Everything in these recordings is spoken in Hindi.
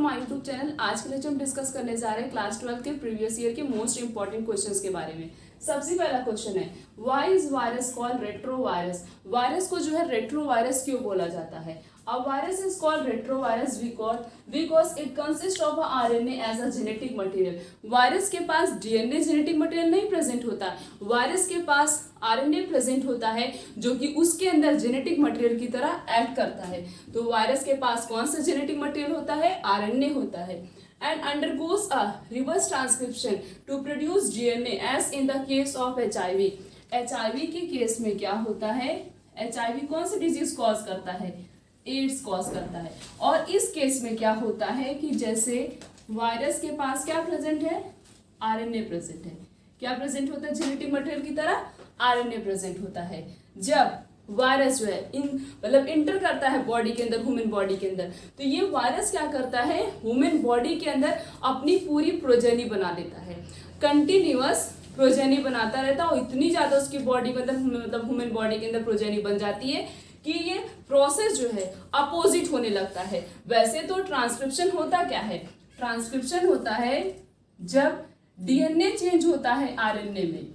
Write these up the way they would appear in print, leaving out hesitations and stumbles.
My YouTube channel. आज के लिए जो हम डिस्कस करने जा रहे हैं क्लास 12 के प्रीवियस ईयर के मोस्ट इंपॉर्टेंट क्वेश्चंस के बारे में। सबसे पहला क्वेश्चन है, why is virus called retrovirus. Virus को जो है रेट्रोवायरस क्यों बोला जाता है? A virus is called retrovirus because it consists of a RNA as a genetic material. Virus के पास DNA जेनेटिक मटेरियल नहीं प्रेजेंट होता, वायरस के पास RNA प्रेजेंट होता है जो कि उसके अंदर जेनेटिक मटेरियल की तरह एक्ट करता है। तो वायरस के पास कौन सा जेनेटिक मटेरियल होता है? RNA होता है। And undergoes a reverse transcription to produce DNA as in the case of HIV. HIV के केस में क्या होता है? HIV कौन सी डिजीज कॉज करता है? एड्स कॉज करता है। और इस केस में क्या होता है कि जैसे वायरस के पास क्या प्रेजेंट है? आरएनए प्रेजेंट है। क्या प्रेजेंट होता है? जेनेटिक मटेरियल की तरह आरएनए प्रेजेंट होता है। जब वायरस जो है इंटर करता है बॉडी के अंदर, ह्यूमन बॉडी के अंदर, तो ये वायरस क्या करता है? ह्यूमन बॉडी के अंदर अपनी पूरी प्रोजेनी बना देता है। कंटिन्यूअस प्रोजेनी बनाता रहता है और इतनी ज्यादा उसकी बॉडी के अंदर मतलब ह्यूमन बॉडी के अंदर प्रोजेनी बन जाती है कि ये प्रोसेस जो है अपोजिट होने लगता है। वैसे तो ट्रांसक्रिप्शन होता क्या है? ट्रांसक्रिप्शन होता है जब डीएनए चेंज होता है आरएनए में।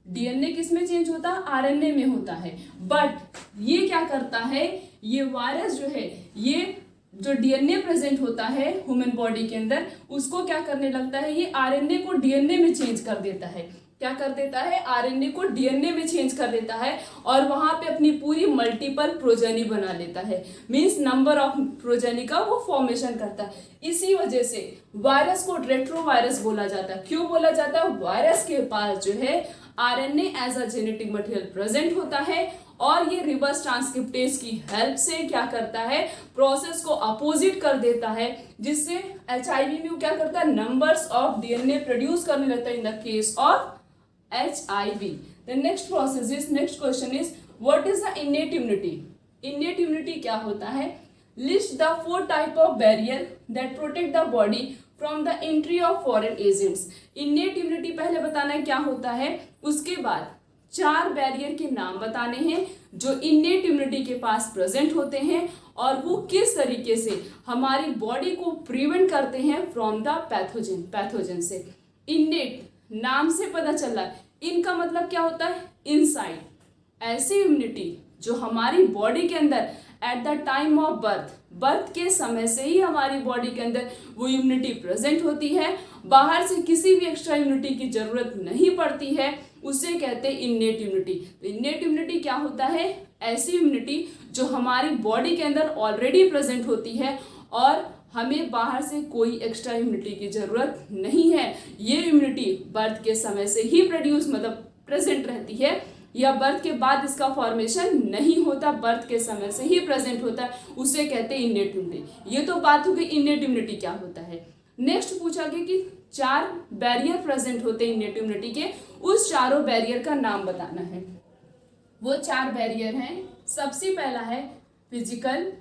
डीएनए किस में चेंज होता है? आरएनए में होता है। बट ये क्या करता है? ये वायरस जो है, ये जो डीएनए प्रेजेंट होता है ह्यूमन बॉडी के अंदर, उसको क्या करने लगता है? ये आरएनए को डीएनए में चेंज कर देता है। क्या कर देता है? आरएनए को डीएनए में चेंज कर देता है और वहां पे अपनी पूरी मल्टीपल प्रोजेनी बना लेता है। मींस नंबर ऑफ प्रोजेनी का वो फॉर्मेशन करता है। इसी वजह से वायरस को रेट्रोवायरस बोला जाता है। क्यों बोला जाता है? वायरस के पास जो है RNA as a genetic material present होता है और ये रिवर्स ट्रांसक्रिप्टेज की हेल्प से क्या करता है? प्रोसेस को अपोजिट कर देता है, जिससे एचआईवी में क्या करता है? नंबर्स ऑफ डीएनए प्रोड्यूस करने लगता है in the case of HIV. The next question is, what is the innate immunity? Innate immunity क्या होता है? List the 4 type of barrier that protect the body from the entry of foreign agents. Innate immunity पहले बताना है क्या होता है, उसके बाद 4 बैरियर के नाम बताने हैं जो innate immunity के पास प्रेजेंट होते हैं और वो किस तरीके से हमारी बॉडी को प्रिवेंट करते हैं फ्रॉम द पैथोजन से। innate नाम से पता चल रहा है, इनका मतलब क्या होता है? इनसाइड। ऐसी इम्यूनिटी जो हमारी बॉडी के अंदर at the time of birth के समय से ही हमारी बॉडी के अंदर वो इम्यूनिटी प्रेजेंट होती है, बाहर से किसी भी एक्स्ट्रा इम्यूनिटी की जरूरत नहीं पड़ती है, उसे कहते हैं इन्नेट इम्यूनिटी। तो इन्नेट इम्यूनिटी क्या होता है? ऐसी इम्यूनिटी जो हमारी बॉडी के अंदर ऑलरेडी प्रेजेंट होती है और हमें बाहर से कोई एक्स्ट्रा इम्यूनिटी की जरूरत नहीं है। ये इम्यूनिटी बर्थ के समय से ही प्रेजेंट रहती है या बर्थ के बाद इसका फॉर्मेशन नहीं होता, बर्थ के समय से ही प्रेजेंट होता है, उसे कहते हैं इन्नेट इम्यूनिटी। ये तो बात हो गई इन्नेट इम्यूनिटी क्या होता है। नेक्स्ट पूछा गया कि 4 बैरियर प्रेजेंट होते हैं इन्नेट इम्यूनिटी के, उस चारों बैरियर का नाम बताना है। वो 4 बैरियर हैं। सबसे पहला है फिजिकल,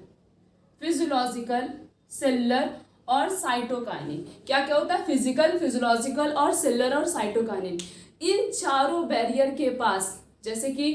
फिजियोलॉजिकल, सेलुलर और साइटोकाइनिन। क्या क्या होता है? फिजिकल, फिजियोलॉजिकल और सेलुलर और साइटोकाइनिन। इन चारों बैरियर के पास जैसे कि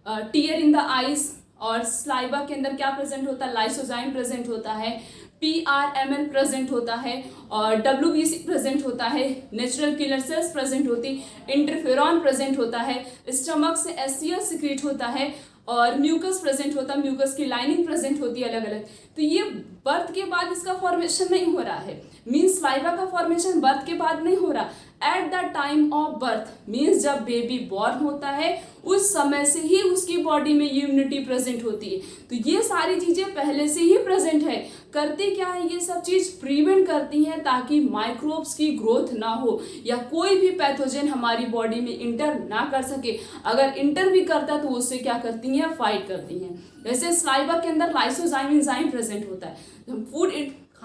टीयर इन द आइज और स्लाइवा के अंदर क्या प्रेजेंट होता है? लाइसोजाइम प्रेजेंट होता है, PRML प्रेजेंट होता है और WBC प्रेजेंट होता है, नेचुरल किलर सेल्स प्रेजेंट होती, इंटरफेरॉन प्रेजेंट होता है, स्टमक से HCl सिक्रीट होता है और म्यूकस प्रेजेंट होता है, म्यूकस की लाइनिंग प्रेजेंट होती है अलग अलग। तो ये बर्थ के बाद इसका फॉर्मेशन नहीं हो रहा है, मीन्स स्लाइवा का फॉर्मेशन बर्थ के बाद नहीं हो रहा, at the time of birth means जब बेबी बॉर्न होता है उस समय से ही उसकी बॉडी में इम्यूनिटी प्रेजेंट होती है। तो ये सारी चीजें पहले से ही प्रेजेंट है। करते क्या है? ये सब चीज प्रिवेंट करती हैं ताकि माइक्रोब्स की ग्रोथ ना हो या कोई भी पैथोजन हमारी बॉडी में इंटर ना कर सके। अगर इंटर भी करता तो उससे क्या करती हैं? फाइट करती हैं। जैसे स्लाइवा के अंदर लाइसोजाइम एंजाइम प्रेजेंट होता है। हम फूड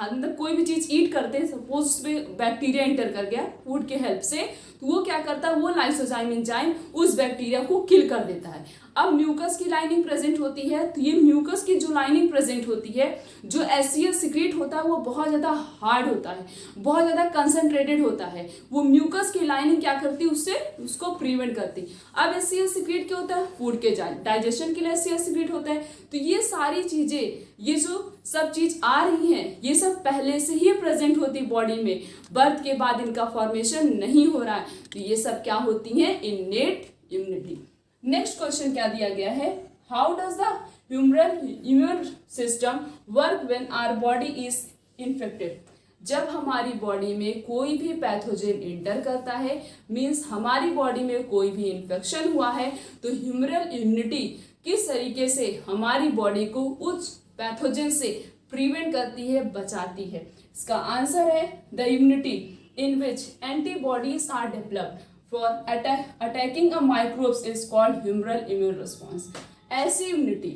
अंदर कोई भी चीज ईट करते हैं, सपोज उसमें बैक्टीरिया इंटर कर गया फूड के हेल्प से, तो वो क्या करता है? वो लाइसोजाइम एंजाइम उस बैक्टीरिया को किल कर देता है। अब म्यूकस की लाइनिंग प्रेजेंट होती है, तो ये म्यूकस की जो लाइनिंग प्रेजेंट होती है, जो HCl सिक्रीट होता है वो बहुत ज़्यादा हार्ड होता है, बहुत ज़्यादा कंसंट्रेटेड होता है। वो म्यूकस की लाइनिंग क्या करती है, उससे उसको प्रिवेंट करती। अब HCl सिक्रीट क्या होता है, फूड के डाइजेशन के लिए HCl सिक्रीट होता है। तो ये सारी चीज़ें, ये जो सब चीज़ आ रही हैं, ये सब पहले से ही प्रेजेंट होती बॉडी में, बर्थ के बाद इनका फॉर्मेशन नहीं हो रहा है, तो ये सब क्या होती हैं, इनेट इम्यूनिटी। नेक्स्ट क्वेश्चन क्या दिया गया है, how does the humoral immune system work when our body is infected. जब हमारी बॉडी में कोई भी पैथोजन इंटर करता है, मीन्स हमारी बॉडी में कोई भी इन्फेक्शन हुआ है, तो ह्यूमरल इम्यूनिटी किस तरीके से हमारी बॉडी को उस पैथोजन से प्रिवेंट करती है, बचाती है। इसका आंसर है the immunity in which antibodies are developed for attacking a microbes is called humoral immune response। ऐसी इम्यूनिटी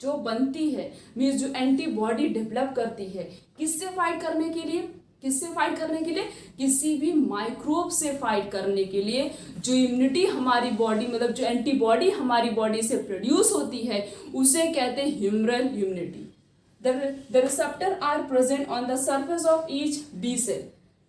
जो बनती है, मीन्स जो एंटीबॉडी डेवलप करती है, किससे फाइट करने के लिए, किससे फाइट करने के लिए, किसी भी माइक्रोब से फाइट करने के लिए। जो इम्यूनिटी हमारी बॉडी, मतलब जो एंटीबॉडी हमारी बॉडी से प्रोड्यूस होती है, उसे कहते हैं humoral immunity. The receptor are present on the surface of each B cell.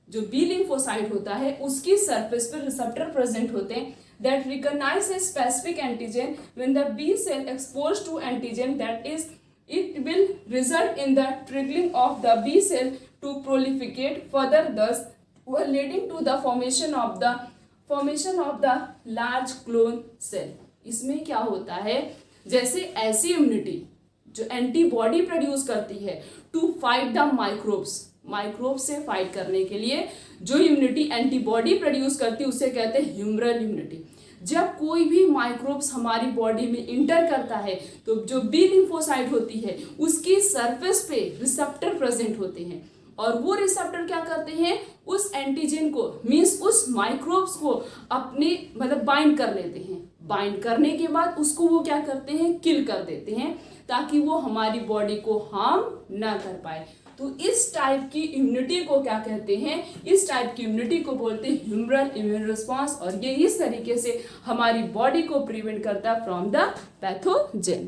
जो बी लिम्फोसाइट होता है उसकी सरफेस पर रिसेप्टर प्रेजेंट होते हैं that recognize a specific antigen. When the B cell expose to antigen that is, it will result in the triggering of the B cell to proliferate further, thus leading to the formation of the large clone cell. इसमें क्या होता है, जैसे ऐसी इम्यूनिटी जो एंटीबॉडी प्रोड्यूस करती है टू फाइट द माइक्रोब से फाइट करने के लिए जो इम्यूनिटी एंटीबॉडी प्रोड्यूस करती है उसे कहते हैं ह्यूमरल इम्यूनिटी। जब कोई भी माइक्रोब्स हमारी बॉडी में इंटर करता है, तो जो बी लिम्फोसाइट होती है उसकी सरफेस पे रिसेप्टर प्रेजेंट होते हैं, और वो रिसेप्टर क्या करते हैं, उस एंटीजन को, मीन्स उस माइक्रोब्स को अपने मतलब बाइंड कर लेते हैं। बाइंड करने के बाद उसको वो क्या करते हैं, किल कर देते हैं, ताकि वो हमारी बॉडी को हार्म ना कर पाए। तो इस टाइप की इम्यूनिटी को क्या कहते हैं, इस टाइप की इम्यूनिटी को बोलते हैं ह्यूमरल इम्यून रिस्पॉन्स, और ये इस तरीके से हमारी बॉडी को प्रिवेंट करता है from the pathogen.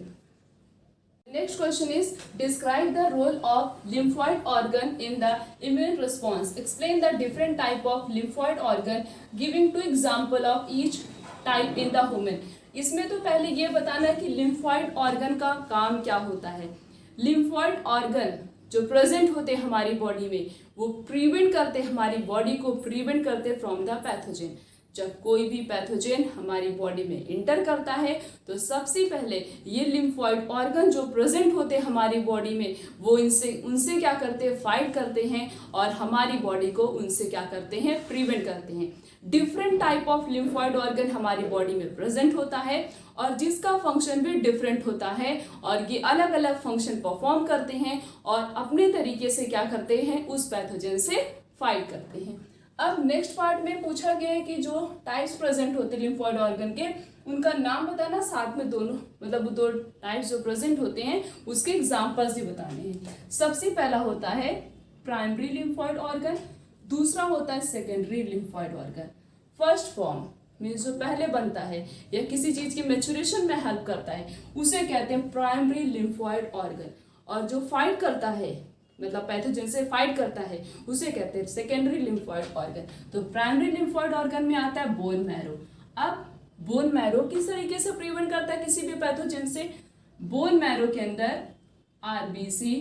Next question is describe the role of lymphoid organ in the immune response। explain the different type of lymphoid organ giving two example of each type in the human। इसमें तो पहले ये बताना है कि लिम्फॉइड ऑर्गन का काम क्या होता है। लिम्फॉइड ऑर्गन जो प्रेजेंट होते हैं हमारी बॉडी में, वो प्रिवेंट करते हैं, हमारी बॉडी को प्रिवेंट करते फ्रॉम द पैथोजन। जब कोई भी पैथोजन हमारी बॉडी में इंटर करता है, तो सबसे पहले ये लिम्फॉइड ऑर्गन जो प्रेजेंट होते हैं हमारी बॉडी में, वो उनसे क्या करते हैं, फाइट करते हैं, और हमारी बॉडी को उनसे क्या करते हैं, प्रिवेंट करते हैं। Different type of lymphoid organ हमारी बॉडी में प्रेजेंट होता है, और जिसका फंक्शन भी डिफरेंट होता है, और ये अलग अलग फंक्शन परफॉर्म करते हैं, और अपने तरीके से क्या करते हैं, उस पैथोजन से फाइट करते हैं। अब नेक्स्ट पार्ट में पूछा गया है कि जो टाइप्स प्रेजेंट होते हैं लिम्फॉइड ऑर्गन के, उनका नाम बताना, साथ में दोनों मतलब दो टाइप्स जो प्रेजेंट होते हैं उसके एग्जांपल्स भी बताने हैं। सबसे पहला होता है प्राइमरी लिम्फॉइड ऑर्गन, दूसरा होता है secondary lymphoid organ. First form means जो पहले बनता है या किसी चीज़ की मैच्योरेशन में हेल्प करता है, उसे कहते हैं प्राइमरी लिम्फॉइड ऑर्गन, और जो फाइट करता है मतलब पैथोजन से फाइट करता है उसे कहते हैं सेकेंडरी लिम्फॉइड ऑर्गन। तो प्राइमरी लिम्फॉइड ऑर्गन में आता है बोन मैरो। अब बोन मैरो किस तरीके से प्रिवेंट करता है किसी भी पैथोजन से, बोन मैरो के अंदर RBC,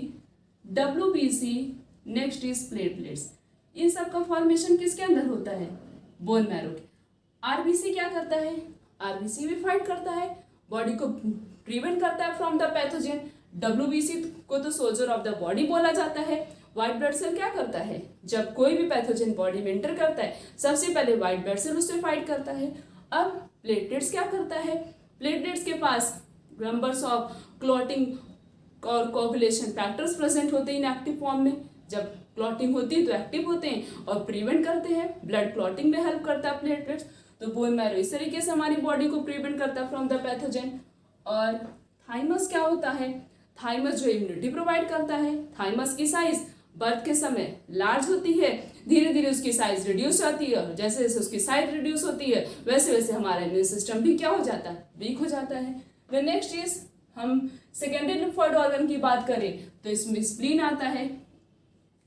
WBC, next is platelets, इन सब का फॉर्मेशन किसके अंदर होता है, बोन मैरो के। आरबीसी क्या करता है, आरबीसी भी फाइट करता है, बॉडी को प्रिवेंट करता है फ्रॉम द पैथोजन। डब्ल्यूबीसी को तो सोल्जर ऑफ द बॉडी बोला जाता है। व्हाइट ब्लड सेल क्या करता है, जब कोई भी पैथोजन बॉडी में एंटर करता है, सबसे पहले व्हाइट ब्लड सेल उससे फाइट करता है। अब प्लेटलेट्स क्या करता है, प्लेटलेट्स के पास नंबर्स ऑफ क्लॉटिंग और कोगुलेशन फैक्टर्स प्रेजेंट होते हैं इनएक्टिव फॉर्म में। जब क्लॉटिंग होती है तो एक्टिव होते हैं और प्रिवेंट करते हैं, ब्लड क्लॉटिंग में हेल्प करता है प्लेटलेट्स। तो बोन मैरो इस तरीके से हमारी बॉडी को प्रिवेंट करता है फ्रॉम द पैथोजन। और थाइमस क्या होता है, थाइमस जो इम्यूनिटी प्रोवाइड करता है। थाइमस की साइज बर्थ के समय लार्ज होती है, धीरे धीरे उसकी साइज रिड्यूस होती है, और जैसे जैसे उसकी साइज रिड्यूस होती है वैसे वैसे हमारा इम्यून सिस्टम भी क्या हो जाता है, वीक हो जाता है। द नेक्स्ट इज, हम सेकेंडरी लिम्फोइड ऑर्गन की बात करें तो इसमें स्प्लीन आता है।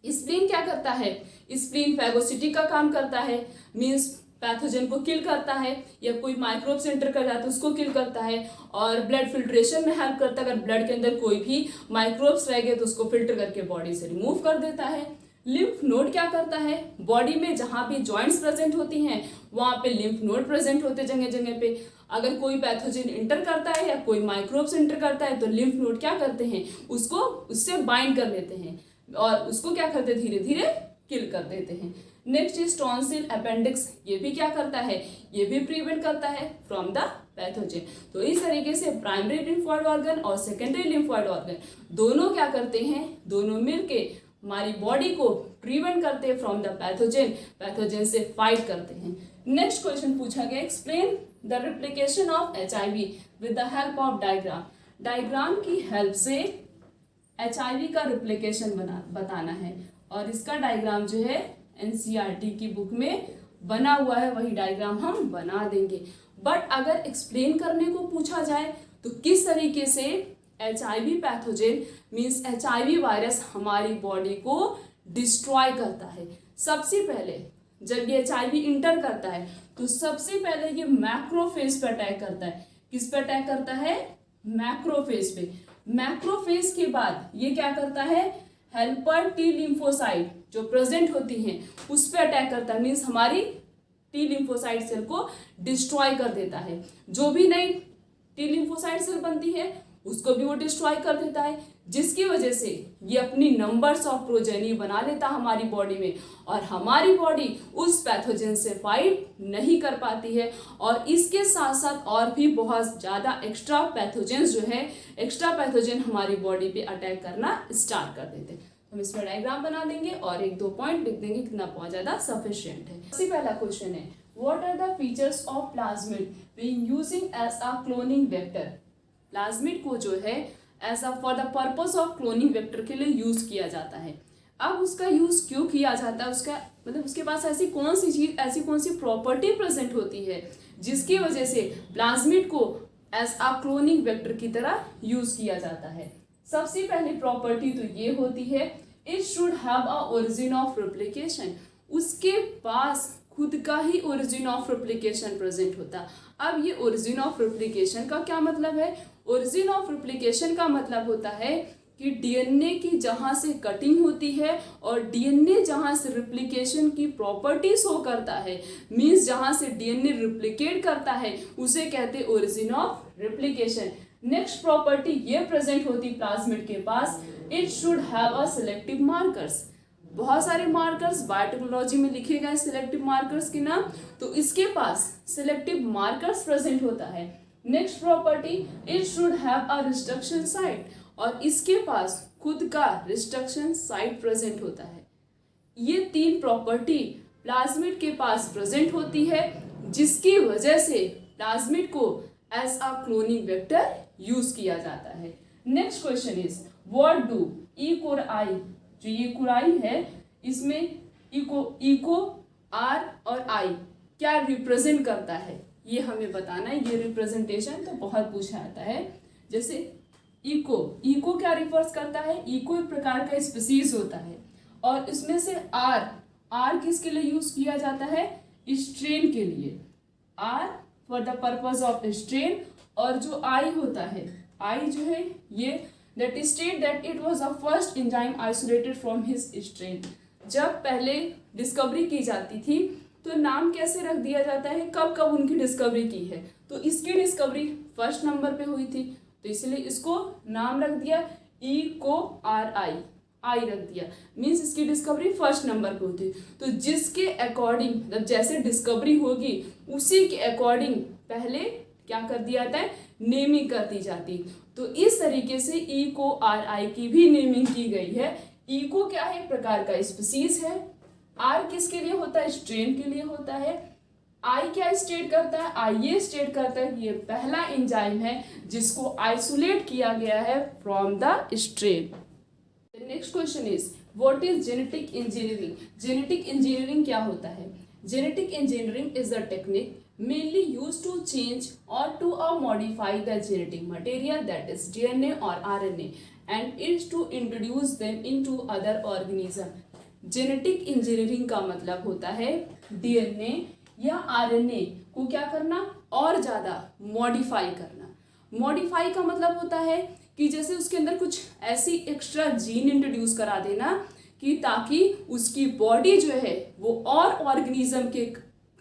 स्प्लीन क्या करता है? स्प्लीन फैगोसिटी का काम करता है, मीन्स पैथोजन को किल करता है, या कोई माइक्रोब्स एंटर कर जाता है उसको किल करता है, और ब्लड फिल्ट्रेशन में हेल्प करता है। अगर ब्लड के अंदर कोई भी माइक्रोब्स रह गए तो उसको फिल्टर करके बॉडी से रिमूव कर देता है। लिम्फ नोड क्या करता है? बॉडी में जहाँ भी जॉइंट्स प्रेजेंट होती हैं वहाँ पे लिम्फ नोड प्रेजेंट होते हैं जगह जगह पे। अगर कोई पैथोजन इंटर करता है या कोई माइक्रोब्स इंटर करता है तो लिम्फ नोड क्या करते हैं? उसको उससे बाइंड कर लेते हैं और उसको क्या करते हैं? धीरे धीरे किल कर देते हैं। नेक्स्ट इज टॉन्सिल अपेंडिक्स, ये भी क्या करता है? ये भी प्रिवेंट करता है फ्रॉम द पैथोजन। तो इस तरीके से प्राइमरी लिम्फोइड ऑर्गन और सेकेंडरी लिम्फोइड ऑर्गन दोनों क्या करते हैं? दोनों मिलके हमारी बॉडी को प्रिवेंट करते हैं फ्रॉम द पैथोजन, पैथोजन से फाइट करते हैं। नेक्स्ट क्वेश्चन पूछा गया, explain the replication of HIV with the help of diagram. Diagram की हेल्प से HIV का रिप्लिकेशन बताना है, और इसका डायग्राम जो है NCERT की बुक में बना हुआ है, वही डायग्राम हम बना देंगे। बट अगर एक्सप्लेन करने को पूछा जाए तो किस तरीके से HIV pathogen means HIV virus हमारी बॉडी को डिस्ट्रॉय करता है। सबसे पहले जब ये HIV इंटर करता है तो सबसे पहले ये मैक्रोफेज पे अटैक करता है। किस पे अटैक करता है? मैक्रोफेज पे। मैक्रोफेज के बाद ये क्या करता है? हेल्पर टी लिम्फोसाइट जो प्रेजेंट होती हैं उस पे अटैक करता है, मीन्स हमारी टी लिम्फोसाइट सेल को डिस्ट्रॉय कर देता है। जो भी नई टी लिम्फोसाइट सेल बनती है उसको भी वो डिस्ट्रॉय कर देता है, जिसकी वजह से ये अपनी नंबर्स ऑफ प्रोजेनी बना लेता हमारी बॉडी में, और हमारी बॉडी उस पैथोजन से फाइट नहीं कर पाती है। और इसके साथ साथ और भी बहुत ज़्यादा एक्स्ट्रा पैथोजन जो है, एक्स्ट्रा पैथोजन हमारी बॉडी पे अटैक करना स्टार्ट कर देते हैं। हम इसमें डायग्राम बना देंगे और 1-2 पॉइंट लिख देंगे, कितना बहुत ज़्यादा सफिशिएंट है। सबसे पहला क्वेश्चन है, what are the features of plasmid being using as a cloning vector. Plasmid को जो है as a for the purpose of cloning vector के लिए यूज किया जाता है। अब उसका यूज क्यों किया जाता है? उसका मतलब उसके पास ऐसी कौन सी चीज, ऐसी कौन सी प्रॉपर्टी प्रेजेंट होती है जिसकी वजह से प्लाज्मिड को एज अ क्लोनिंग वेक्टर की तरह यूज किया जाता है। सबसे पहली प्रॉपर्टी तो ये होती है, it should have a origin of replication. उसके पास खुद का ही ओरिजिन ऑफ रेप्लिकेशन प्रेजेंट होता। अब ये ओरिजिन ऑफ रेप्लिकेशन का क्या मतलब है? ओरिजिन ऑफ रेप्लिकेशन का मतलब होता है कि डीएनए की जहाँ से कटिंग होती है और डीएनए जहाँ से रिप्लिकेशन की प्रॉपर्टी शो करता है, मीन्स जहाँ से डीएनए रिप्लिकेट करता है, उसे कहते हैं origin of replication. Next property ये प्रेजेंट होती प्लाज्मिड के पास, it should have a selective markers. बहुत सारे मार्कर्स बायोटेक्नोलॉजी में लिखे गए सिलेक्टिव मार्कर्स के नाम, तो इसके पास सिलेक्टिव मार्कर्स प्रेजेंट होता है। Next property, it should have a restriction site, और इसके पास खुद का रिस्ट्रक्शन साइट प्रेजेंट होता है। ये 3 प्रॉपर्टी प्लाज्मिड के पास प्रेजेंट होती है, जिसकी वजह से प्लाज्मिड को as a cloning vector use किया जाता है। Next question is, what do E coli, जो ये कोराई है इसमें इको आर और आई क्या रिप्रेजेंट करता है, ये हमें बताना है। ये रिप्रेजेंटेशन तो बहुत पूछा जाता है। जैसे इको क्या रिफर्स करता है? इको एक प्रकार का स्पीसीज होता है, और इसमें से आर किसके लिए यूज किया जाता है? स्ट्रेन के लिए, are for the purpose of strain. और जो आई होता है, आई जो है ये that state that it was the first enzyme isolated from his strain। जब पहले डिस्कवरी की जाती थी तो नाम कैसे रख दिया जाता है, कब कब उनकी डिस्कवरी की है, तो इसकी डिस्कवरी फर्स्ट नंबर पे हुई थी, तो इसलिए इसको नाम रख दिया ECORI, आई रख दिया, मीन्स इसकी डिस्कवरी फर्स्ट नंबर पे होती। तो जिसके अकॉर्डिंग, मतलब जैसे डिस्कवरी होगी उसी के अकॉर्डिंग पहले क्या कर दिया जाता है? नेमिंग कर दी जाती। तो इस तरीके से ECORI की भी नेमिंग की गई है। इको क्या है? एक प्रकार का स्पीसीज है। आर किसके लिए होता है? स्ट्रेन के लिए होता है। आई क्या स्टेट करता है? आई ये स्टेट करता है कि ये पहला एंजाइम है जिसको आइसोलेट किया गया है from the strain. Next question is, what is genetic engineering. Genetic engineering क्या होता है? Genetic engineering is a technique mainly used to change or to modify the genetic material, that is DNA or RNA, and is to introduce them into other organism. Genetic engineering का मतलब होता है डीएनए या आरएनए को क्या करना, और ज़्यादा मॉडिफाई करना। मॉडिफाई का मतलब होता है कि जैसे उसके अंदर कुछ ऐसी एक्स्ट्रा जीन इंट्रोड्यूस करा देना कि ताकि उसकी बॉडी जो है वो और ऑर्गेनिज्म के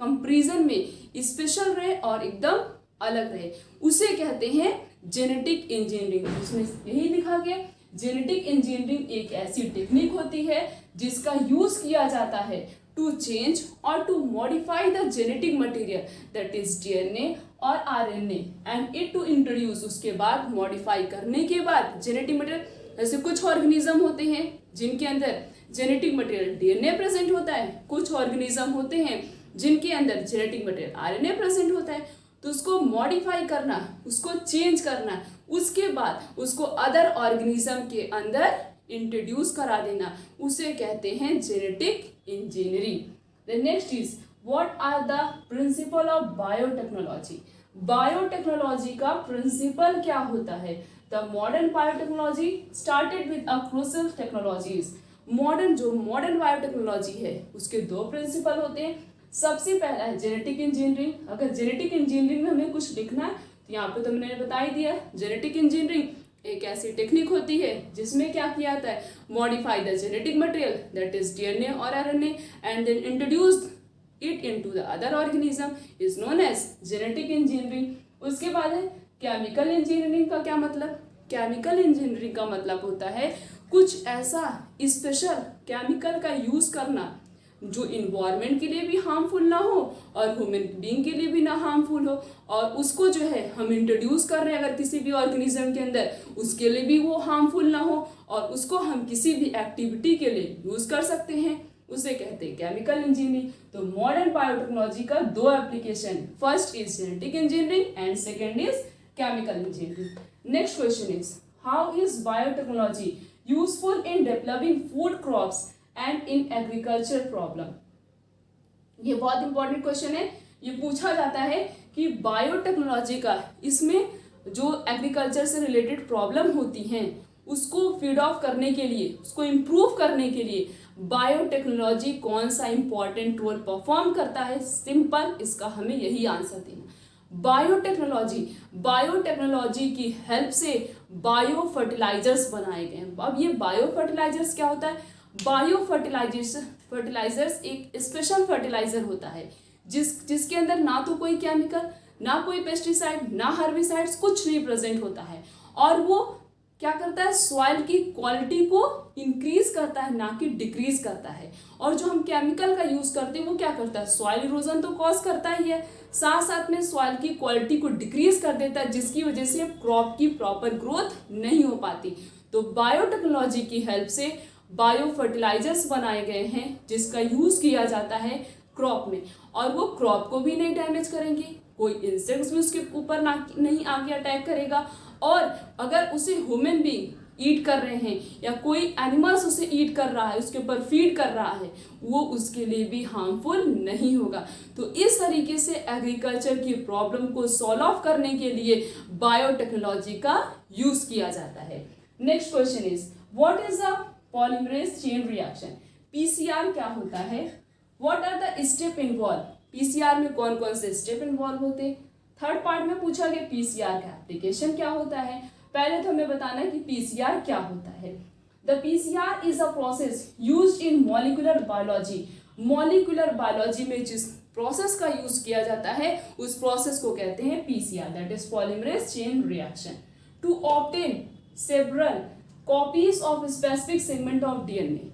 कंपैरिजन में स्पेशल रहे और एकदम अलग रहे, उसे कहते हैं जेनेटिक इंजीनियरिंग। इसमें यही लिखा गया, जेनेटिक इंजीनियरिंग एक ऐसी टेक्निक होती है जिसका यूज किया जाता है टू चेंज और to modify the genetic material, that is DNA और RNA, and it to introduce, उसके बाद मॉडिफाई करने के बाद जेनेटिक मटेरियल। ऐसे कुछ ऑर्गेनिज्म होते हैं जिनके अंदर जेनेटिक मटेरियल डीएनए प्रेजेंट होता है, कुछ ऑर्गेनिज्म होते हैं जिनके अंदर जेनेटिक मटेरियल आरएनए प्रेजेंट होता है। तो उसको मॉडिफाई करना, उसको चेंज करना, उसके बाद उसको अदर ऑर्गेनिज्म के अंदर इंट्रोड्यूस करा देना, उसे कहते हैं genetic engineering. The next is what are the principle of biotechnology. Biotechnology का प्रिंसिपल क्या होता है? The modern biotechnology started with a crucial technologies. Modern biotechnology है उसके दो प्रिंसिपल होते हैं। सबसे पहला है जेनेटिक इंजीनियरिंग। अगर जेनेटिक इंजीनियरिंग में हमें कुछ लिखना है तो यहाँ पे तो मैंने बता ही दिया, जेनेटिक इंजीनियरिंग एक ऐसी टेक्निक होती है जिसमें क्या किया जाता है, modify the genetic material that is DNA और RNA and then introduce it into the other organism is known as genetic engineering. उसके बाद है केमिकल इंजीनियरिंग। का क्या मतलब? केमिकल इंजीनियरिंग का मतलब होता है कुछ ऐसा स्पेशल केमिकल का यूज करना जो इन्वायरमेंट के लिए भी हार्मफुल ना हो और ह्यूमन बीइंग के लिए भी ना हार्मफुल हो, और उसको जो है हम इंट्रोड्यूस कर रहे हैं अगर किसी भी ऑर्गेनिज्म के अंदर, उसके लिए भी वो हार्मफुल ना हो और उसको हम किसी भी एक्टिविटी के लिए यूज कर सकते हैं, उसे कहते हैं केमिकल इंजीनियरिंग। तो मॉडर्न बायोटेक्नोलॉजी का दो application, first is genetic engineering and second is chemical engineering. Next question is how is biotechnology useful in developing food crops and in agriculture problem. ये बहुत इंपॉर्टेंट क्वेश्चन है। ये पूछा जाता है कि बायोटेक्नोलॉजी का इसमें जो एग्रीकल्चर से रिलेटेड प्रॉब्लम होती हैं उसको फीड ऑफ करने के लिए, उसको इम्प्रूव करने के लिए बायोटेक्नोलॉजी कौन सा इंपॉर्टेंट रोल परफॉर्म करता है। सिंपल, इसका हमें यही आंसर देना। बायोटेक्नोलॉजी की हेल्प से बायो फर्टिलाइजर्स बनाए गए हैं। अब ये बायो फर्टिलाइजर्स क्या होता है? बायो फर्टिलाइजर्स एक स्पेशल फर्टिलाइजर होता है जिसके अंदर ना तो कोई केमिकल, ना कोई पेस्टिसाइड, ना हर्बिसाइड्स, कुछ नहीं प्रेजेंट होता है, और वो क्या करता है, सॉइल की क्वालिटी को इंक्रीज करता है ना कि डिक्रीज करता है। और जो हम केमिकल का यूज करते हैं वो क्या करता है, सॉइल इरोजन तो कॉज करता ही है, साथ साथ में सॉइल की क्वालिटी को डिक्रीज कर देता है, जिसकी वजह से क्रॉप की प्रॉपर ग्रोथ नहीं हो पाती। तो बायोटेक्नोलॉजी की हेल्प से बायो फर्टिलाइजर्स बनाए गए हैं जिसका यूज किया जाता है क्रॉप में, और वो क्रॉप को भी नहीं डैमेज करेंगे, कोई इंसेक्ट्स भी उसके ऊपर नहीं आके अटैक करेगा, और अगर उसे ह्यूमन बीइंग ईट कर रहे हैं या कोई एनिमल्स उसे ईट कर रहा है, उसके ऊपर फीड कर रहा है, वो उसके लिए भी हार्मफुल नहीं होगा। तो इस तरीके से एग्रीकल्चर की प्रॉब्लम को सॉल्व ऑफ करने के लिए बायोटेक्नोलॉजी का यूज किया जाता है। Next question is what is the polymerase chain reaction. PCR क्या होता है? What are the step involve. PCR में कौन कौन से स्टेप इन्वॉल्व होते हैं? थर्ड पार्ट में पूछा गया पीसीआर का एप्लीकेशन क्या होता है। पहले तो हमें बताना है कि पीसीआर क्या होता है। The PCR is a process used in molecular biology. Molecular biology में जिस प्रोसेस का यूज किया जाता है उस प्रोसेस को कहते हैं PCR, that is polymerase chain reaction, to obtain several copies of specific segment of DNA.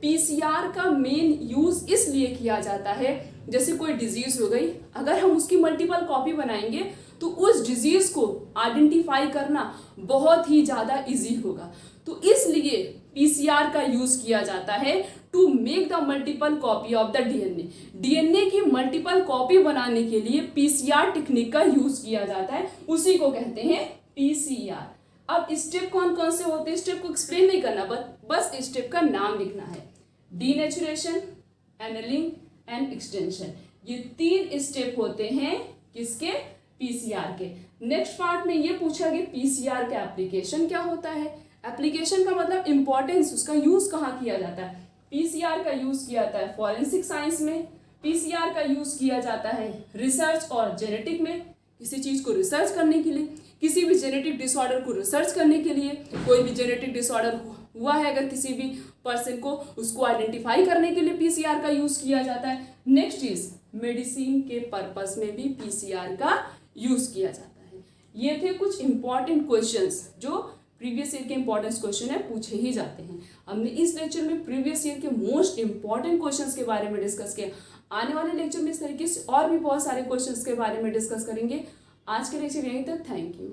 PCR का मेन यूज इसलिए किया जाता है, जैसे कोई डिजीज हो गई, अगर हम उसकी मल्टीपल कॉपी बनाएंगे तो उस डिजीज को आइडेंटिफाई करना बहुत ही ज़्यादा इजी होगा। तो इसलिए पीसीआर का यूज किया जाता है to make the multiple copy of the DNA. DNA की मल्टीपल कॉपी बनाने के लिए पीसीआर टेक्निक का यूज किया जाता है, उसी को कहते हैं पीसीआर। अब स्टेप कौन कौन से होते हैं, स्टेप को एक्सप्लेन नहीं करना, बस स्टेप का नाम लिखना है। Denaturation, annealing, and extension. ये 3 स्टेप होते हैं किसके, पीसीआर के। नेक्स्ट पार्ट में ये पूछा कि पीसीआर का एप्लीकेशन क्या होता है। एप्लीकेशन का मतलब इंपॉर्टेंस, उसका यूज कहाँ किया जाता है। पीसीआर का यूज किया जाता है फॉरेंसिक साइंस में, पीसीआर का यूज किया जाता है रिसर्च और जेनेटिक में, किसी चीज को रिसर्च करने के लिए, किसी भी जेनेटिक डिसऑर्डर को रिसर्च करने के लिए, कोई भी जेनेटिक डिसऑर्डर हुआ है अगर किसी भी पर्सन को, उसको आइडेंटिफाई करने के लिए पीसीआर का यूज किया जाता है। नेक्स्ट इज मेडिसिन के पर्पस में भी पीसीआर का यूज किया जाता है। ये थे कुछ इंपॉर्टेंट क्वेश्चंस जो प्रीवियस ईयर के इंपॉर्टेंट क्वेश्चन है, पूछे ही जाते हैं। हमने इस लेक्चर में प्रीवियस ईयर के मोस्ट इंपॉर्टेंट क्वेश्चंस के बारे में डिस्कस किया। आने वाले लेक्चर में इस तरीके से और भी बहुत सारे क्वेश्चंस के बारे में डिस्कस करेंगे। आज के लेक्चर यहीं तक, थैंक यू।